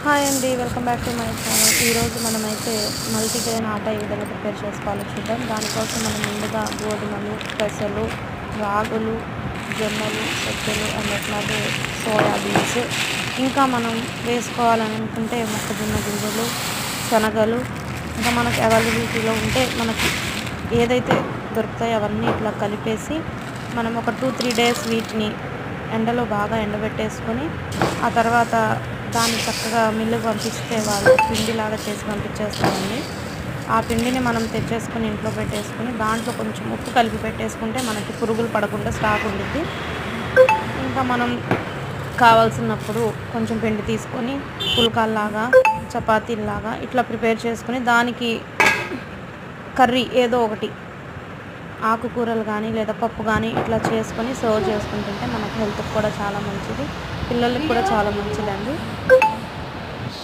Hi అండి, welcome back to my channel. ఈరోజు మనమైతే మల్టీగ్రెయిన్ ఆటా ఏ విధంగా ప్రిపేర్ చేసుకోవాలో చూద్దాం. దానికోసం మనం ముందుగా గోధుమలు, పెసలు, రాగులు, జొన్నలు, సజ్జలు అండ్ అట్లాగే సోయాబీన్స్, ఇంకా మనం వేసుకోవాలని అనుకుంటే మొక్కజొన్న గింజలు, శనగలు, ఇంకా మనకి అవైలబిలిటీలో ఉంటే మనకి ఏదైతే దొరుకుతాయో అవన్నీ ఇట్లా కలిపేసి మనం ఒక 2-3 డేస్ వీటిని ఎండలో బాగా ఎండబెట్టేసుకొని ఆ తర్వాత దాన్ని చక్కగా మిల్లుకి పంపిస్తే వాళ్ళు పిండిలాగా చేసి పంపించేస్తారండి. ఆ పిండిని మనం తెచ్చేసుకొని ఇంట్లో పెట్టేసుకొని దాంట్లో కొంచెం ఉప్పు కలిపి పెట్టేసుకుంటే మనకి పురుగులు పడకుండా స్టాక్ ఉండిద్ది. ఇంకా మనం కావాల్సినప్పుడు కొంచెం పిండి తీసుకొని పుల్కాల్లాగా, చపాతీల్లాగా ఇట్లా ప్రిపేర్ చేసుకొని దానికి కర్రీ ఏదో ఒకటి ఆకుకూరలు కానీ లేదా పప్పు కానీ ఇట్లా చేసుకొని సర్వ్ చేసుకుంటుంటే మనకు హెల్త్కి కూడా చాలా మంచిది, పిల్లలకి కూడా చాలా మంచిదండి.